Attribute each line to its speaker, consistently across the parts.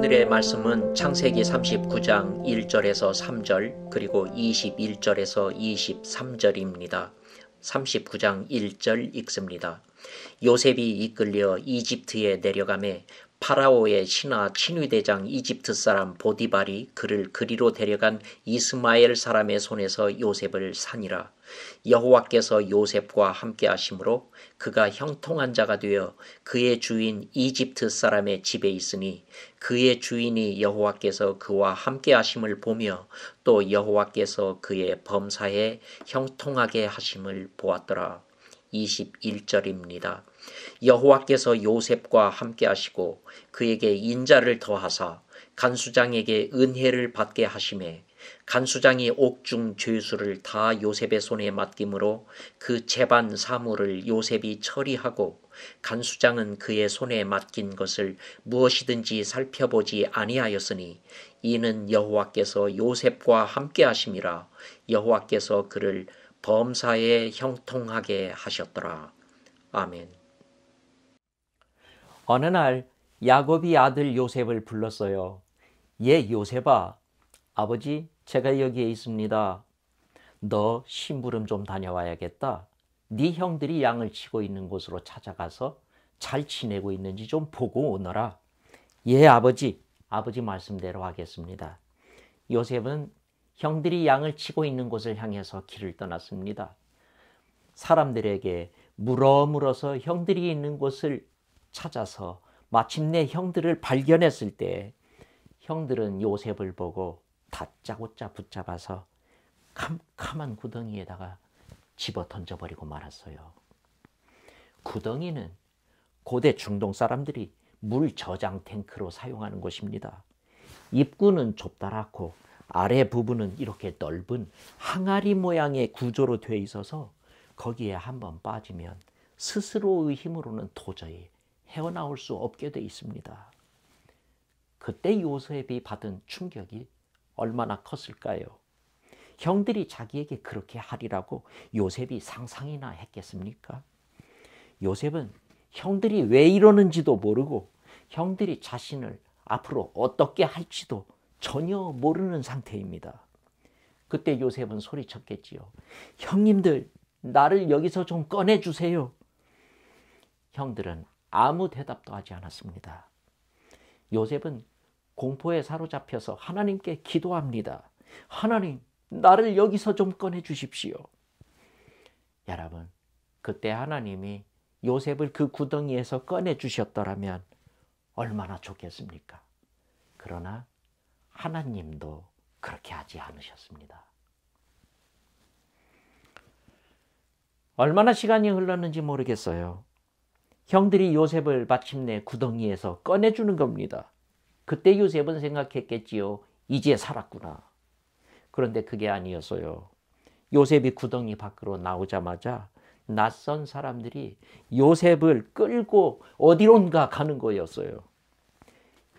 Speaker 1: 오늘의 말씀은 창세기 39장 1절에서 3절 그리고 21절에서 23절입니다. 39장 1절 읽습니다. 요셉이 이끌려 이집트에 내려가매 파라오의 신하 친위대장 이집트 사람 보디발이 그를 그리로 데려간 이스마엘 사람의 손에서 요셉을 산이라. 여호와께서 요셉과 함께 하심으로 그가 형통한 자가 되어 그의 주인 이집트 사람의 집에 있으니 그의 주인이 여호와께서 그와 함께 하심을 보며 또 여호와께서 그의 범사에 형통하게 하심을 보았더라. 21절입니다. 여호와께서 요셉과 함께 하시고 그에게 인자를 더하사 간수장에게 은혜를 받게 하시매 간수장이 옥중 죄수를 다 요셉의 손에 맡김으로 그 재반 사물을 요셉이 처리하고 간수장은 그의 손에 맡긴 것을 무엇이든지 살펴보지 아니하였으니 이는 여호와께서 요셉과 함께 하심이라. 여호와께서 그를 범사에 형통하게 하셨더라. 아멘.
Speaker 2: 어느 날 야곱이 아들 요셉을 불렀어요. 예, 요셉아, 아버지, 제가 여기에 있습니다. 너 심부름 좀 다녀와야겠다. 네 형들이 양을 치고 있는 곳으로 찾아가서 잘 지내고 있는지 좀 보고 오너라. 예, 아버지. 아버지 말씀대로 하겠습니다. 요셉은 형들이 양을 치고 있는 곳을 향해서 길을 떠났습니다. 사람들에게 물어서 형들이 있는 곳을 찾아서 마침내 형들을 발견했을 때 형들은 요셉을 보고 다짜고짜 붙잡아서 캄캄한 구덩이에다가 집어 던져버리고 말았어요. 구덩이는 고대 중동 사람들이 물 저장 탱크로 사용하는 곳입니다. 입구는 좁다랗고 아래 부분은 이렇게 넓은 항아리 모양의 구조로 되어 있어서 거기에 한번 빠지면 스스로의 힘으로는 도저히 헤어나올 수 없게 되어 있습니다. 그때 요셉이 받은 충격이 얼마나 컸을까요? 형들이 자기에게 그렇게 하리라고 요셉이 상상이나 했겠습니까? 요셉은 형들이 왜 이러는지도 모르고 형들이 자신을 앞으로 어떻게 할지도 전혀 모르는 상태입니다. 그때 요셉은 소리쳤겠지요. 형님들, 나를 여기서 좀 꺼내주세요. 형들은 아무 대답도 하지 않았습니다. 요셉은 공포에 사로잡혀서 하나님께 기도합니다. 하나님, 나를 여기서 좀 꺼내주십시오. 여러분, 그때 하나님이 요셉을 그 구덩이에서 꺼내주셨더라면 얼마나 좋겠습니까? 그러나 하나님도 그렇게 하지 않으셨습니다. 얼마나 시간이 흘렀는지 모르겠어요. 형들이 요셉을 마침내 구덩이에서 꺼내주는 겁니다. 그때 요셉은 생각했겠지요. 이제 살았구나. 그런데 그게 아니었어요. 요셉이 구덩이 밖으로 나오자마자 낯선 사람들이 요셉을 끌고 어디론가 가는 거였어요.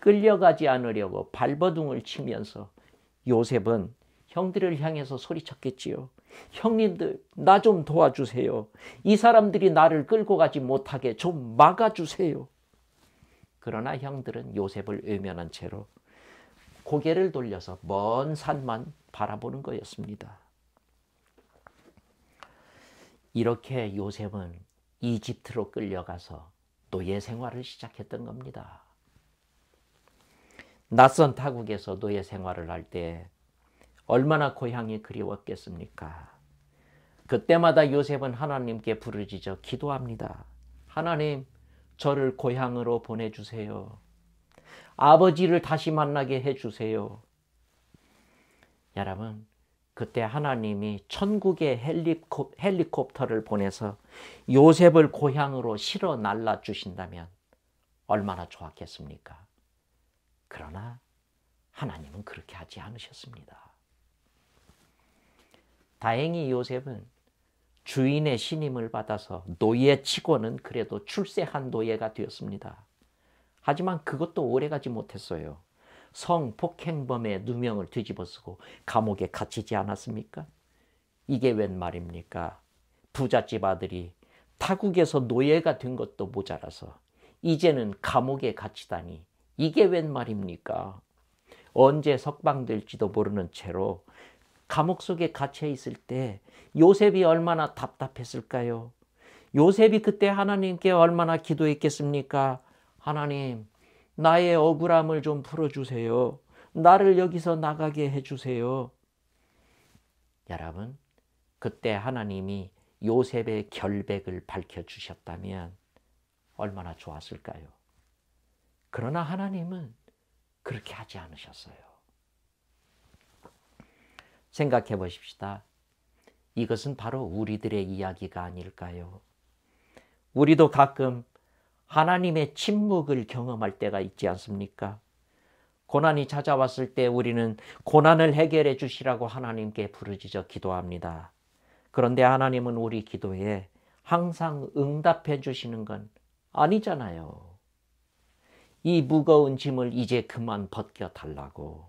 Speaker 2: 끌려가지 않으려고 발버둥을 치면서 요셉은 형들을 향해서 소리쳤겠지요. 형님들, 나 좀 도와주세요. 이 사람들이 나를 끌고 가지 못하게 좀 막아주세요. 그러나 형들은 요셉을 외면한 채로 고개를 돌려서 먼 산만 바라보는 거였습니다. 이렇게 요셉은 이집트로 끌려가서 노예 생활을 시작했던 겁니다. 낯선 타국에서 노예 생활을 할 때 얼마나 고향이 그리웠겠습니까? 그때마다 요셉은 하나님께 부르짖어 기도합니다. 하나님, 저를 고향으로 보내주세요. 아버지를 다시 만나게 해주세요. 여러분, 그때 하나님이 천국의 헬리콥터를 보내서 요셉을 고향으로 실어 날라주신다면 얼마나 좋았겠습니까? 그러나 하나님은 그렇게 하지 않으셨습니다. 다행히 요셉은 주인의 신임을 받아서 노예치고는 그래도 출세한 노예가 되었습니다. 하지만 그것도 오래가지 못했어요. 성폭행범의 누명을 뒤집어쓰고 감옥에 갇히지 않았습니까? 이게 웬 말입니까? 부잣집 아들이 타국에서 노예가 된 것도 모자라서 이제는 감옥에 갇히다니 이게 웬 말입니까? 언제 석방될지도 모르는 채로 감옥 속에 갇혀 있을 때 요셉이 얼마나 답답했을까요? 요셉이 그때 하나님께 얼마나 기도했겠습니까? 하나님, 나의 억울함을 좀 풀어주세요. 나를 여기서 나가게 해주세요. 여러분, 그때 하나님이 요셉의 결백을 밝혀주셨다면 얼마나 좋았을까요? 그러나 하나님은 그렇게 하지 않으셨어요. 생각해 보십시다. 이것은 바로 우리들의 이야기가 아닐까요? 우리도 가끔 하나님의 침묵을 경험할 때가 있지 않습니까? 고난이 찾아왔을 때 우리는 고난을 해결해 주시라고 하나님께 부르짖어 기도합니다. 그런데 하나님은 우리 기도에 항상 응답해 주시는 건 아니잖아요. 이 무거운 짐을 이제 그만 벗겨달라고,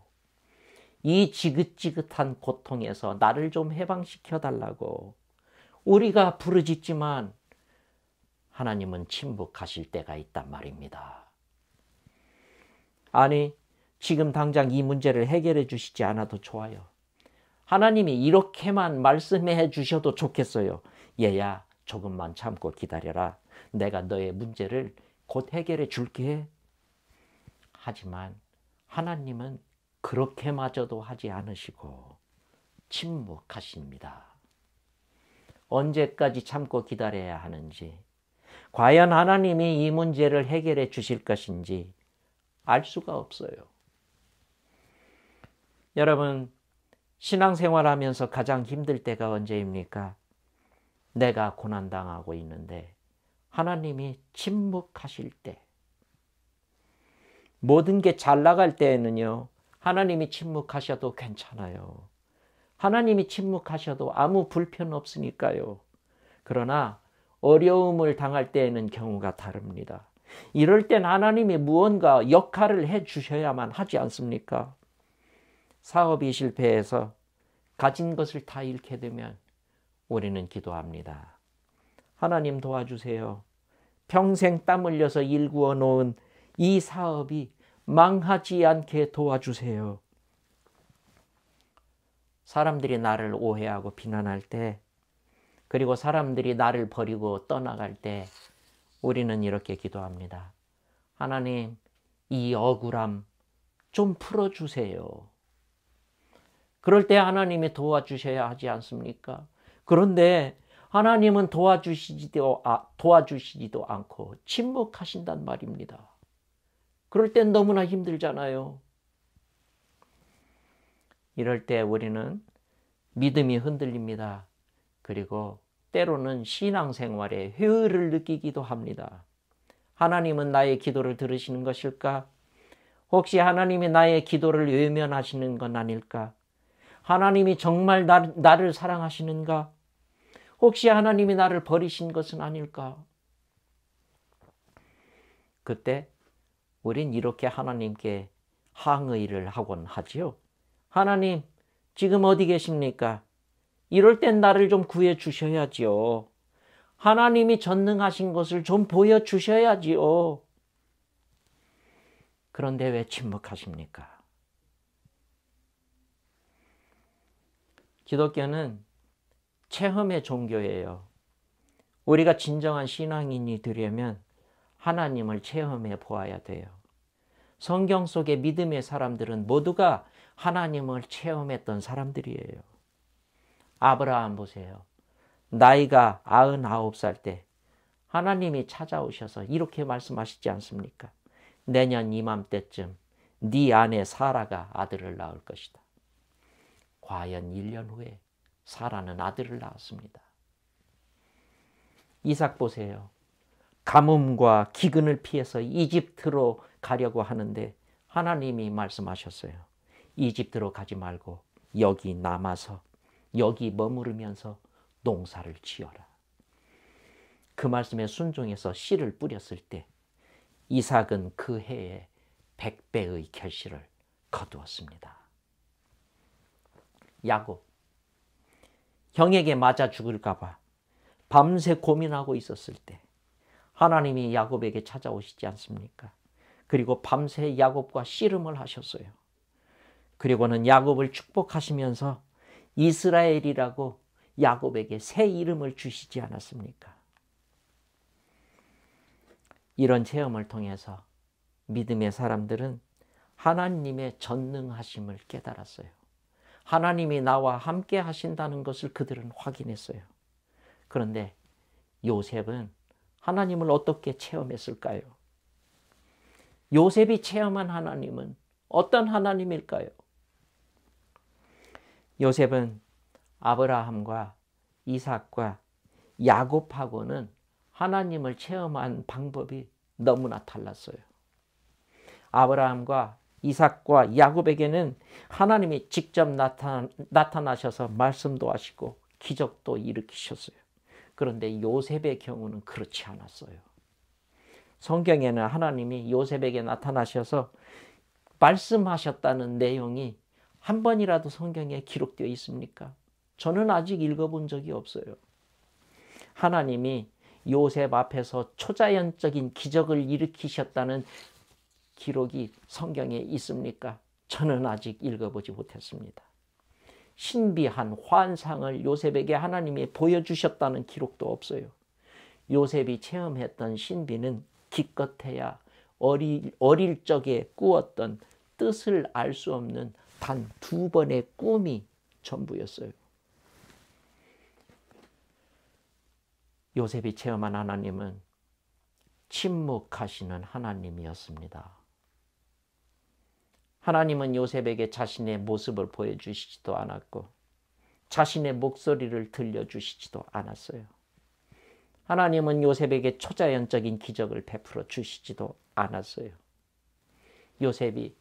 Speaker 2: 이 지긋지긋한 고통에서 나를 좀 해방시켜 달라고 우리가 부르짖지만 하나님은 침묵하실 때가 있단 말입니다. 아니, 지금 당장 이 문제를 해결해 주시지 않아도 좋아요. 하나님이 이렇게만 말씀해 주셔도 좋겠어요. 얘야, 조금만 참고 기다려라. 내가 너의 문제를 곧 해결해 줄게. 하지만 하나님은 그렇게마저도 하지 않으시고 침묵하십니다. 언제까지 참고 기다려야 하는지, 과연 하나님이 이 문제를 해결해 주실 것인지 알 수가 없어요. 여러분, 신앙생활하면서 가장 힘들 때가 언제입니까? 내가 고난당하고 있는데 하나님이 침묵하실 때. 모든 게 잘 나갈 때에는요, 하나님이 침묵하셔도 괜찮아요. 하나님이 침묵하셔도 아무 불편 없으니까요. 그러나 어려움을 당할 때에는 경우가 다릅니다. 이럴 땐 하나님이 무언가 역할을 해 주셔야만 하지 않습니까? 사업이 실패해서 가진 것을 다 잃게 되면 우리는 기도합니다. 하나님 도와주세요. 평생 땀 흘려서 일구어 놓은 이 사업이 망하지 않게 도와주세요. 사람들이 나를 오해하고 비난할 때, 그리고 사람들이 나를 버리고 떠나갈 때 우리는 이렇게 기도합니다. 하나님, 이 억울함 좀 풀어주세요. 그럴 때 하나님이 도와주셔야 하지 않습니까? 그런데 하나님은 도와주시지도 않고 침묵하신단 말입니다. 그럴 땐 너무나 힘들잖아요. 이럴 때 우리는 믿음이 흔들립니다. 그리고 때로는 신앙생활에 회의를 느끼기도 합니다. 하나님은 나의 기도를 들으시는 것일까? 혹시 하나님이 나의 기도를 외면하시는 건 아닐까? 하나님이 정말 나를 사랑하시는가? 혹시 하나님이 나를 버리신 것은 아닐까? 그때 우린 이렇게 하나님께 항의를 하곤 하지요. 하나님, 지금 어디 계십니까? 이럴 땐 나를 좀 구해 주셔야지요. 하나님이 전능하신 것을 좀 보여주셔야지요. 그런데 왜 침묵하십니까? 기독교는 체험의 종교예요. 우리가 진정한 신앙인이 되려면 하나님을 체험해 보아야 돼요. 성경 속의 믿음의 사람들은 모두가 하나님을 체험했던 사람들이에요. 아브라함 보세요. 나이가 99살 때 하나님이 찾아오셔서 이렇게 말씀하시지 않습니까? 내년 이맘때쯤 네 아내 사라가 아들을 낳을 것이다. 과연 1년 후에 사라는 아들을 낳았습니다. 이삭 보세요. 가뭄과 기근을 피해서 이집트로 가려고 하는데 하나님이 말씀하셨어요. 이집트로 가지 말고 여기 남아서 여기 머무르면서 농사를 지어라. 그 말씀에 순종해서 씨를 뿌렸을 때 이삭은 그 해에 100배의 결실을 거두었습니다. 야곱, 형에게 맞아 죽을까 봐 밤새 고민하고 있었을 때 하나님이 야곱에게 찾아오시지 않습니까? 그리고 밤새 야곱과 씨름을 하셨어요. 그리고는 야곱을 축복하시면서 이스라엘이라고 야곱에게 새 이름을 주시지 않았습니까? 이런 체험을 통해서 믿음의 사람들은 하나님의 전능하심을 깨달았어요. 하나님이 나와 함께 하신다는 것을 그들은 확인했어요. 그런데 요셉은 하나님을 어떻게 체험했을까요? 요셉이 체험한 하나님은 어떤 하나님일까요? 요셉은 아브라함과 이삭과 야곱하고는 하나님을 체험한 방법이 너무나 달랐어요. 아브라함과 이삭과 야곱에게는 하나님이 직접 나타나셔서 말씀도 하시고 기적도 일으키셨어요. 그런데 요셉의 경우는 그렇지 않았어요. 성경에는 하나님이 요셉에게 나타나셔서 말씀하셨다는 내용이 한 번이라도 성경에 기록되어 있습니까? 저는 아직 읽어본 적이 없어요. 하나님이 요셉 앞에서 초자연적인 기적을 일으키셨다는 기록이 성경에 있습니까? 저는 아직 읽어보지 못했습니다. 신비한 환상을 요셉에게 하나님이 보여주셨다는 기록도 없어요. 요셉이 체험했던 신비는 기껏해야 어릴 적에 꾸었던 뜻을 알 수 없는 단 2번의 꿈이 전부였어요. 요셉이 체험한 하나님은 침묵하시는 하나님이었습니다. 하나님은 요셉에게 자신의 모습을 보여주시지도 않았고 자신의 목소리를 들려주시지도 않았어요. 하나님은 요셉에게 초자연적인 기적을 베풀어 주시지도 않았어요. 요셉이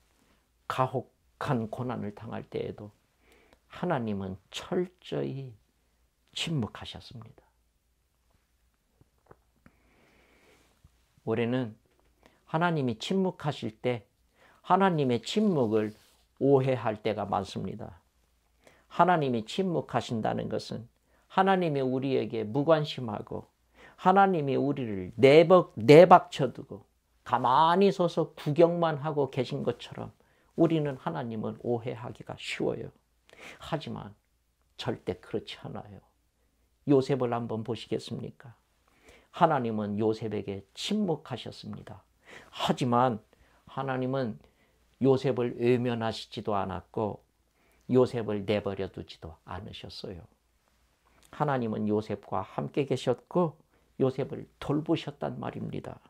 Speaker 2: 가혹한 고난을 당할 때에도 하나님은 철저히 침묵하셨습니다. 우리는 하나님이 침묵하실 때 하나님의 침묵을 오해할 때가 많습니다. 하나님이 침묵하신다는 것은 하나님이 우리에게 무관심하고 하나님이 우리를 내박쳐두고 가만히 서서 구경만 하고 계신 것처럼 우리는 하나님을 오해하기가 쉬워요. 하지만 절대 그렇지 않아요. 요셉을 한번 보시겠습니까? 하나님은 요셉에게 침묵하셨습니다. 하지만 하나님은 요셉을 외면하시지도 않았고 요셉을 내버려 두지도 않으셨어요. 하나님은 요셉과 함께 계셨고 요셉을 돌보셨단 말입니다.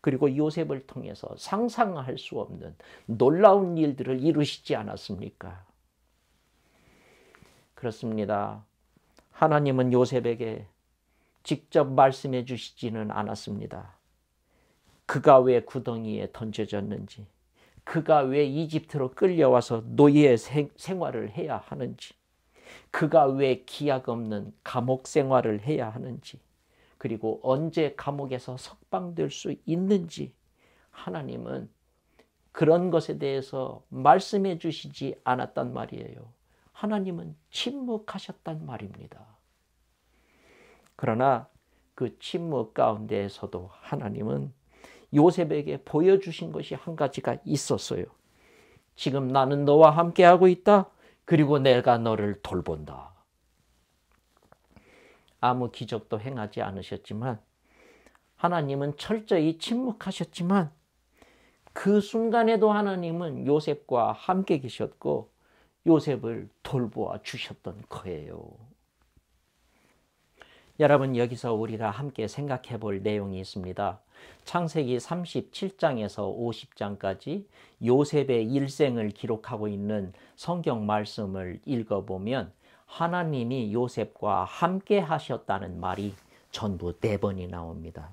Speaker 2: 그리고 요셉을 통해서 상상할 수 없는 놀라운 일들을 이루시지 않았습니까? 그렇습니다. 하나님은 요셉에게 직접 말씀해 주시지는 않았습니다. 그가 왜 구덩이에 던져졌는지, 그가 왜 이집트로 끌려와서 노예 생활을 해야 하는지, 그가 왜 기약 없는 감옥 생활을 해야 하는지, 그리고 언제 감옥에서 석방될 수 있는지 하나님은 그런 것에 대해서 말씀해 주시지 않았단 말이에요. 하나님은 침묵하셨단 말입니다. 그러나 그 침묵 가운데에서도 하나님은 요셉에게 보여주신 것이 한 가지가 있었어요. 지금 나는 너와 함께하고 있다. 그리고 내가 너를 돌본다. 아무 기적도 행하지 않으셨지만 하나님은 철저히 침묵하셨지만 그 순간에도 하나님은 요셉과 함께 계셨고 요셉을 돌보아 주셨던 거예요. 여러분, 여기서 우리가 함께 생각해 볼 내용이 있습니다. 창세기 37장에서 50장까지 요셉의 일생을 기록하고 있는 성경 말씀을 읽어보면 하나님이 요셉과 함께 하셨다는 말이 전부 4번이 나옵니다.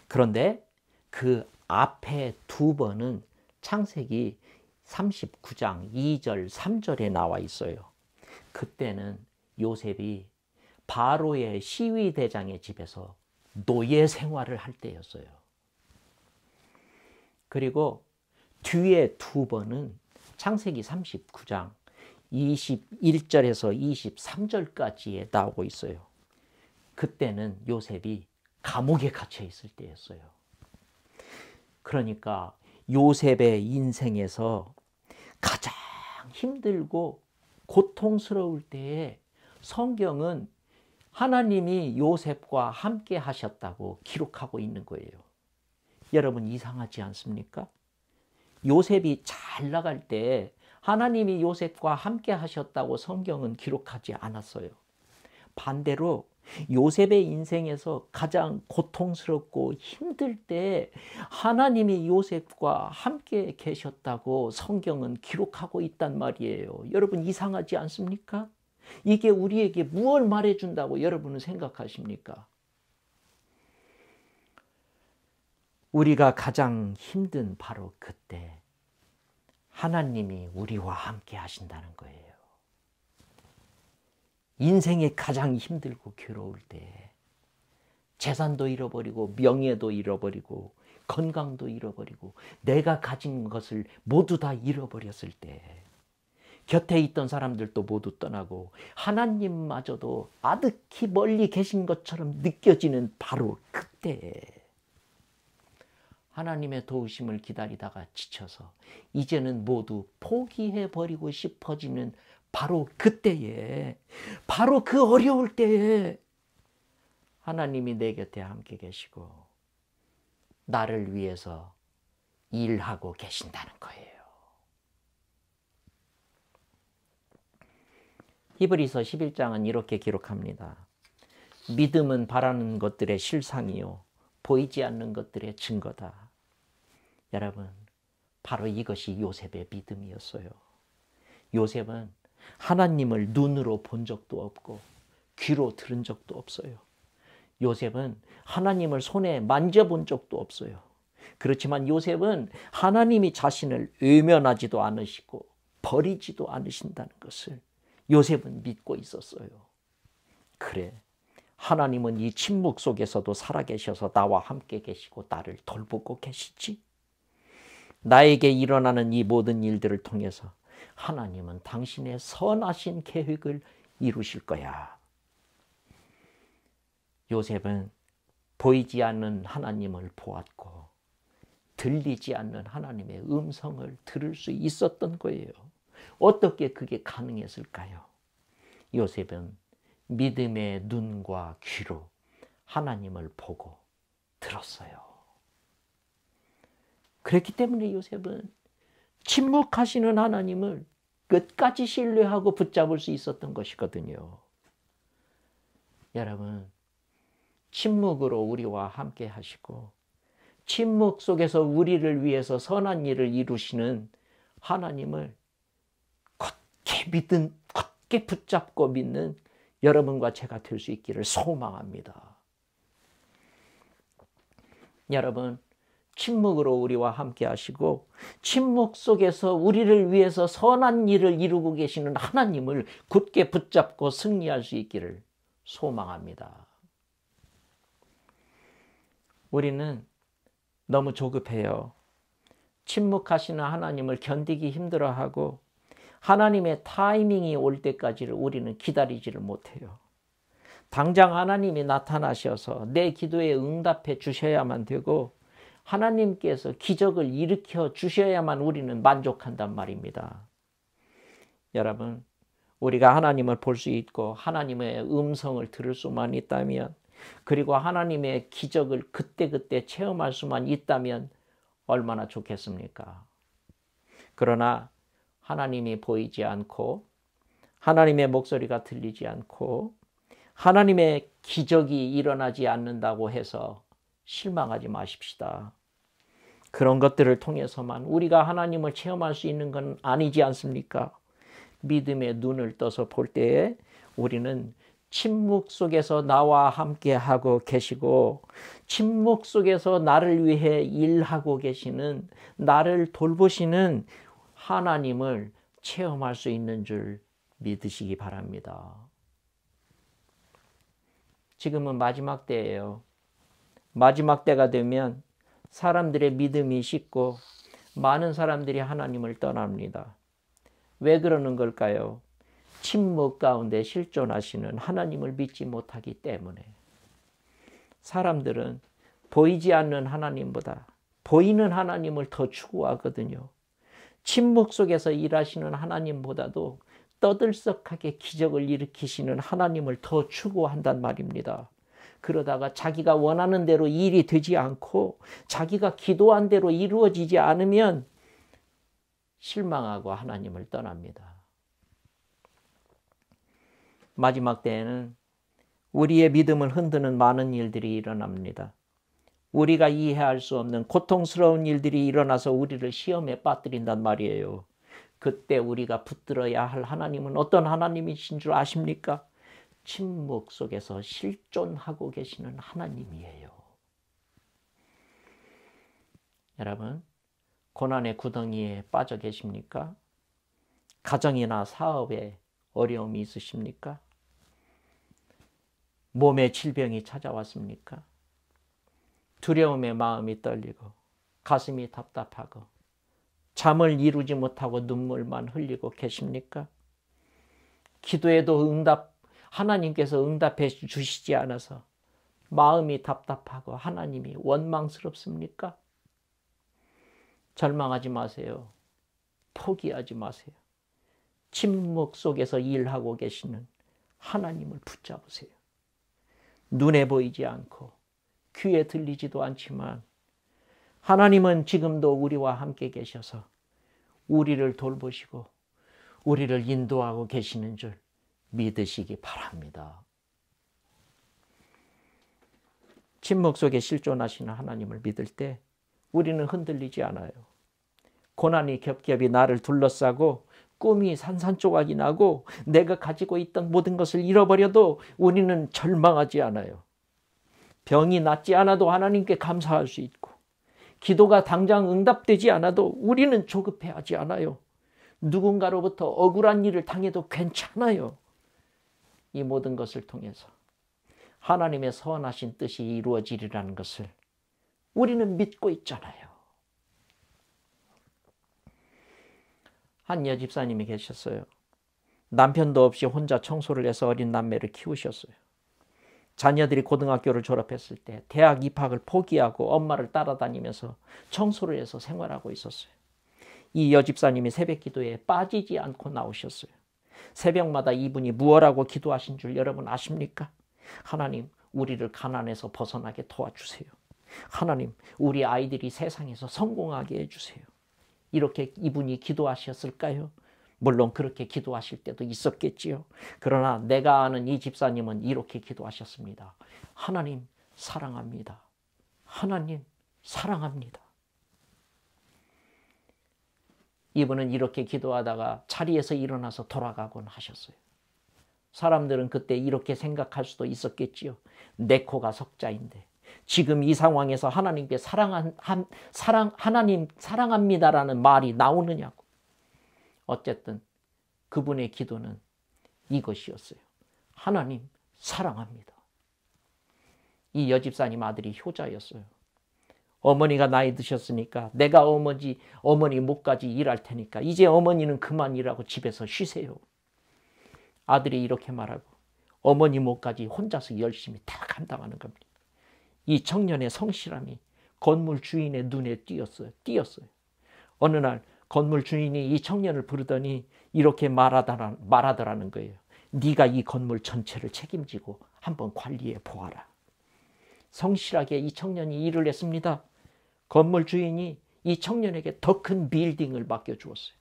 Speaker 2: 그런데 그 앞에 2번은 창세기 39장 2절 3절에 나와 있어요. 그때는 요셉이 바로의 시위대장의 집에서 노예 생활을 할 때였어요. 그리고 뒤에 2번은 창세기 39장 21절에서 23절까지에 나오고 있어요. 그때는 요셉이 감옥에 갇혀 있을 때였어요. 그러니까 요셉의 인생에서 가장 힘들고 고통스러울 때에 성경은 하나님이 요셉과 함께 하셨다고 기록하고 있는 거예요. 여러분 이상하지 않습니까? 요셉이 잘 나갈 때 하나님이 요셉과 함께 하셨다고 성경은 기록하지 않았어요. 반대로 요셉의 인생에서 가장 고통스럽고 힘들 때 하나님이 요셉과 함께 계셨다고 성경은 기록하고 있단 말이에요. 여러분 이상하지 않습니까? 이게 우리에게 무엇을 말해준다고 여러분은 생각하십니까? 우리가 가장 힘든 바로 그때 하나님이 우리와 함께 하신다는 거예요. 인생이 가장 힘들고 괴로울 때 재산도 잃어버리고 명예도 잃어버리고 건강도 잃어버리고 내가 가진 것을 모두 다 잃어버렸을 때 곁에 있던 사람들도 모두 떠나고 하나님마저도 아득히 멀리 계신 것처럼 느껴지는 바로 그때 하나님의 도우심을 기다리다가 지쳐서 이제는 모두 포기해버리고 싶어지는 바로 그때에, 바로 그 어려울 때에 하나님이 내 곁에 함께 계시고 나를 위해서 일하고 계신다는 거예요. 히브리서 11장은 이렇게 기록합니다. 믿음은 바라는 것들의 실상이요 보이지 않는 것들의 증거다. 여러분, 바로 이것이 요셉의 믿음이었어요. 요셉은 하나님을 눈으로 본 적도 없고 귀로 들은 적도 없어요. 요셉은 하나님을 손에 만져본 적도 없어요. 그렇지만 요셉은 하나님이 자신을 외면하지도 않으시고 버리지도 않으신다는 것을 요셉은 믿고 있었어요. 그래, 하나님은 이 침묵 속에서도 살아계셔서 나와 함께 계시고 나를 돌보고 계시지. 나에게 일어나는 이 모든 일들을 통해서 하나님은 당신의 선하신 계획을 이루실 거야. 요셉은 보이지 않는 하나님을 보았고 들리지 않는 하나님의 음성을 들을 수 있었던 거예요. 어떻게 그게 가능했을까요? 요셉은 믿음의 눈과 귀로 하나님을 보고 들었어요. 그렇기 때문에 요셉은 침묵하시는 하나님을 끝까지 신뢰하고 붙잡을 수 있었던 것이거든요. 여러분, 침묵으로 우리와 함께 하시고 침묵 속에서 우리를 위해서 선한 일을 이루시는 하나님을 굳게 붙잡고 믿는 여러분과 제가 될 수 있기를 소망합니다. 여러분, 침묵으로 우리와 함께 하시고 침묵 속에서 우리를 위해서 선한 일을 이루고 계시는 하나님을 굳게 붙잡고 승리할 수 있기를 소망합니다. 우리는 너무 조급해요. 침묵하시는 하나님을 견디기 힘들어하고 하나님의 타이밍이 올 때까지를 우리는 기다리지를 못해요. 당장 하나님이 나타나셔서 내 기도에 응답해 주셔야만 되고 하나님께서 기적을 일으켜 주셔야만 우리는 만족한단 말입니다. 여러분, 우리가 하나님을 볼 수 있고 하나님의 음성을 들을 수만 있다면 그리고 하나님의 기적을 그때그때 체험할 수만 있다면 얼마나 좋겠습니까? 그러나 하나님이 보이지 않고 하나님의 목소리가 들리지 않고 하나님의 기적이 일어나지 않는다고 해서 실망하지 마십시다. 그런 것들을 통해서만 우리가 하나님을 체험할 수 있는 건 아니지 않습니까? 믿음의 눈을 떠서 볼 때에 우리는 침묵 속에서 나와 함께 하고 계시고 침묵 속에서 나를 위해 일하고 계시는 나를 돌보시는 하나님을 체험할 수 있는 줄 믿으시기 바랍니다. 지금은 마지막 때예요. 마지막 때가 되면 사람들의 믿음이 식고 많은 사람들이 하나님을 떠납니다. 왜 그러는 걸까요? 침묵 가운데 실존하시는 하나님을 믿지 못하기 때문에. 사람들은 보이지 않는 하나님보다 보이는 하나님을 더 추구하거든요. 침묵 속에서 일하시는 하나님보다도 떠들썩하게 기적을 일으키시는 하나님을 더 추구한단 말입니다. 그러다가 자기가 원하는 대로 일이 되지 않고 자기가 기도한 대로 이루어지지 않으면 실망하고 하나님을 떠납니다. 마지막 때에는 우리의 믿음을 흔드는 많은 일들이 일어납니다. 우리가 이해할 수 없는 고통스러운 일들이 일어나서 우리를 시험에 빠뜨린단 말이에요. 그때 우리가 붙들어야 할 하나님은 어떤 하나님이신 줄 아십니까? 침묵 속에서 실존하고 계시는 하나님이에요. 여러분, 고난의 구덩이에 빠져 계십니까? 가정이나 사업에 어려움이 있으십니까? 몸에 질병이 찾아왔습니까? 두려움에 마음이 떨리고 가슴이 답답하고 잠을 이루지 못하고 눈물만 흘리고 계십니까? 기도에도 하나님께서 응답해 주시지 않아서 마음이 답답하고 하나님이 원망스럽습니까? 절망하지 마세요. 포기하지 마세요. 침묵 속에서 일하고 계시는 하나님을 붙잡으세요. 눈에 보이지 않고 귀에 들리지도 않지만 하나님은 지금도 우리와 함께 계셔서 우리를 돌보시고 우리를 인도하고 계시는 줄 믿으시기 바랍니다. 침묵 속에 실존하시는 하나님을 믿을 때 우리는 흔들리지 않아요. 고난이 겹겹이 나를 둘러싸고 꿈이 산산조각이 나고 내가 가지고 있던 모든 것을 잃어버려도 우리는 절망하지 않아요. 병이 낫지 않아도 하나님께 감사할 수 있고 기도가 당장 응답되지 않아도 우리는 조급해하지 않아요. 누군가로부터 억울한 일을 당해도 괜찮아요. 이 모든 것을 통해서 하나님의 선하신 뜻이 이루어지리라는 것을 우리는 믿고 있잖아요. 한 여집사님이 계셨어요. 남편도 없이 혼자 청소를 해서 어린 남매를 키우셨어요. 자녀들이 고등학교를 졸업했을 때 대학 입학을 포기하고 엄마를 따라다니면서 청소를 해서 생활하고 있었어요. 이 여집사님이 새벽기도에 빠지지 않고 나오셨어요. 새벽마다 이분이 무엇라고 기도하신 줄 여러분 아십니까? 하나님, 우리를 가난에서 벗어나게 도와주세요. 하나님, 우리 아이들이 세상에서 성공하게 해주세요. 이렇게 이분이 기도하셨을까요? 물론 그렇게 기도하실 때도 있었겠지요. 그러나 내가 아는 이 집사님은 이렇게 기도하셨습니다. 하나님, 사랑합니다. 하나님, 사랑합니다. 이분은 이렇게 기도하다가 자리에서 일어나서 돌아가곤 하셨어요. 사람들은 그때 이렇게 생각할 수도 있었겠지요. 내 코가 석자인데 지금 이 상황에서 하나님께 하나님 사랑합니다라는 말이 나오느냐고. 어쨌든 그분의 기도는 이것이었어요. 하나님 사랑합니다. 이 여집사님 아들이 효자였어요. 어머니가 나이 드셨으니까 내가 어머니 목까지 일할 테니까 이제 어머니는 그만 일하고 집에서 쉬세요. 아들이 이렇게 말하고 어머니 목까지 혼자서 열심히 다 감당하는 겁니다. 이 청년의 성실함이 건물 주인의 눈에 띄었어요. 어느 날 건물 주인이 이 청년을 부르더니 이렇게 말하더라는 거예요. 네가 이 건물 전체를 책임지고 한번 관리해 보아라. 성실하게 이 청년이 일을 했습니다. 건물 주인이 이 청년에게 더 큰 빌딩을 맡겨주었어요.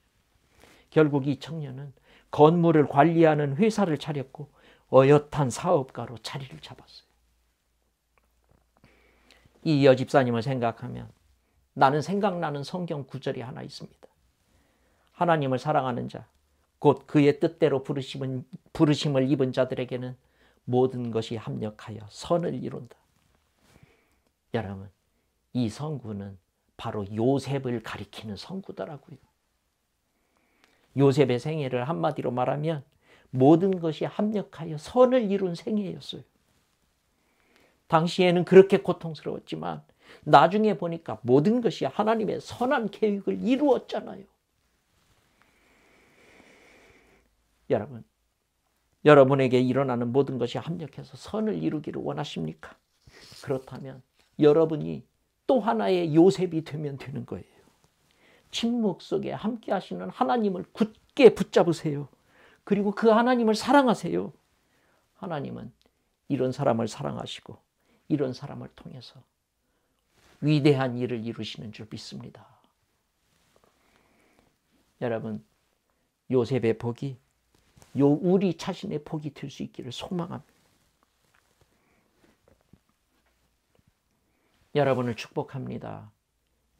Speaker 2: 결국 이 청년은 건물을 관리하는 회사를 차렸고 어엿한 사업가로 자리를 잡았어요. 이 여집사님을 생각하면 나는 생각나는 성경 구절이 하나 있습니다. 하나님을 사랑하는 자, 곧 그의 뜻대로 부르심을 입은 자들에게는 모든 것이 합력하여 선을 이룬다. 여러분, 이 성구는 바로 요셉을 가리키는 성구더라고요. 요셉의 생애를 한마디로 말하면 모든 것이 합력하여 선을 이룬 생애였어요. 당시에는 그렇게 고통스러웠지만 나중에 보니까 모든 것이 하나님의 선한 계획을 이루었잖아요. 여러분, 여러분에게 일어나는 모든 것이 합력해서 선을 이루기를 원하십니까? 그렇다면 여러분이 또 하나의 요셉이 되면 되는 거예요. 침묵 속에 함께 하시는 하나님을 굳게 붙잡으세요. 그리고 그 하나님을 사랑하세요. 하나님은 이런 사람을 사랑하시고 이런 사람을 통해서 위대한 일을 이루시는 줄 믿습니다. 여러분, 요셉의 복이 우리 자신의 복이 될 수 있기를 소망합니다. 여러분을 축복합니다.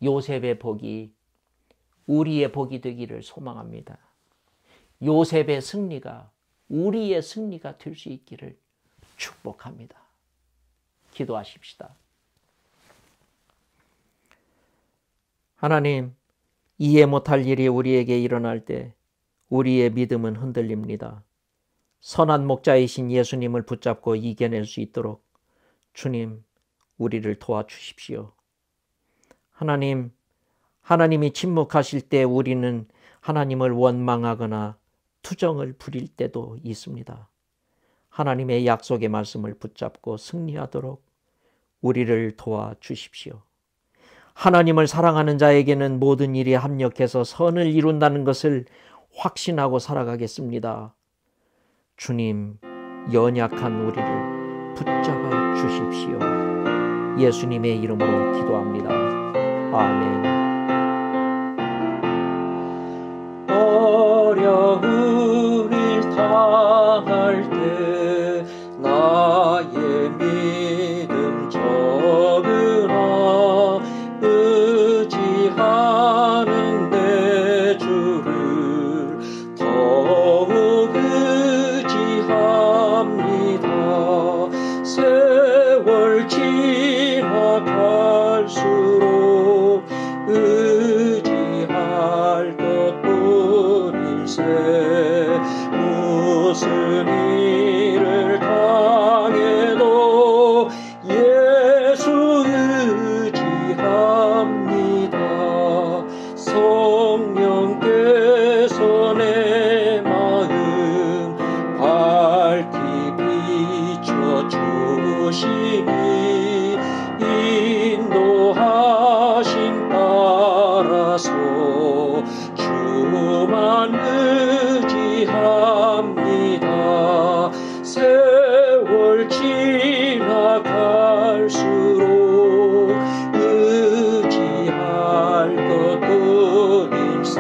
Speaker 2: 요셉의 복이 우리의 복이 되기를 소망합니다. 요셉의 승리가 우리의 승리가 될 수 있기를 축복합니다. 기도하십시다. 하나님, 이해 못할 일이 우리에게 일어날 때 우리의 믿음은 흔들립니다. 선한 목자이신 예수님을 붙잡고 이겨낼 수 있도록 주님, 우리를 도와주십시오. 하나님, 하나님이 침묵하실 때 우리는 하나님을 원망하거나 투정을 부릴 때도 있습니다. 하나님의 약속의 말씀을 붙잡고 승리하도록 우리를 도와주십시오. 하나님을 사랑하는 자에게는 모든 일이 합력해서 선을 이룬다는 것을 확신하고 살아가겠습니다. 주님, 연약한 우리를 붙잡아 주십시오. 예수님의 이름으로 기도합니다. 아멘.
Speaker 1: 어려운 일 당할 때 나의 믿음 적으나 의지하는 내 주를 더욱 의지합니다. 세월 지나갈수록 의지할 것뿐일세. 무슨 일을 당해도 예수 의지합니다. 성령께서 내 마음 밝히 비춰 주시니 인도하심 따라서 주만 의지합니다. 세월 지나갈수록 의지할 것뿐일세.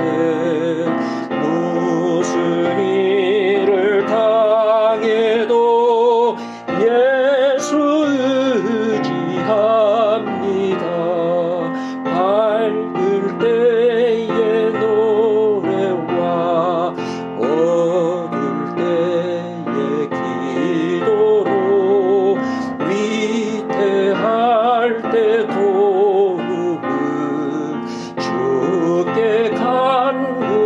Speaker 1: 무슨 일을 당해도 예수 의지합니다. 밝을 때의 노래와 어두울 때의 기도로 위태할 때 도움을 주께 간구합니다.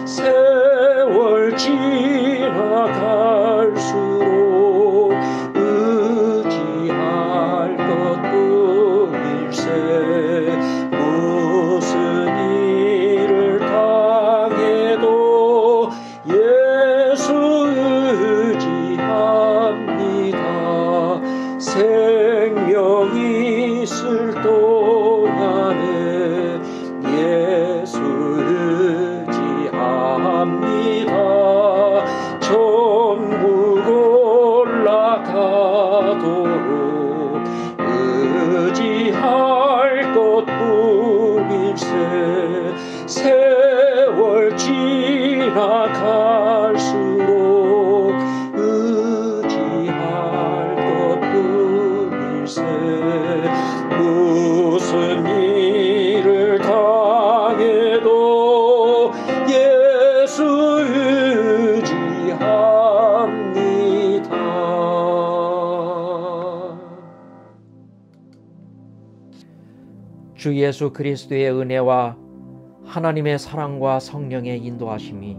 Speaker 1: 세월 지나갈수록 의지할 것뿐일세. 무슨 일을 당해도 예수 의지합니다. 생명이 있을 동안에 예수 의지합니다. 천국 올라가도록 의지할 것뿐일세. 세월 지나갈수록 의지할 것뿐일세. 무슨 일을 당해도 예수 의지합니다.
Speaker 2: 주 예수 그리스도의 은혜와 하나님의 사랑과 성령의 인도하심이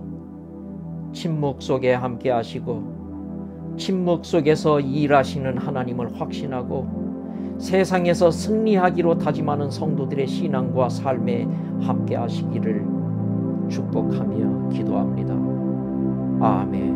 Speaker 2: 침묵 속에 함께 하시고 침묵 속에서 일하시는 하나님을 확신하고 세상에서 승리하기로 다짐하는 성도들의 신앙과 삶에 함께 하시기를 축복하며 기도합니다. 아멘.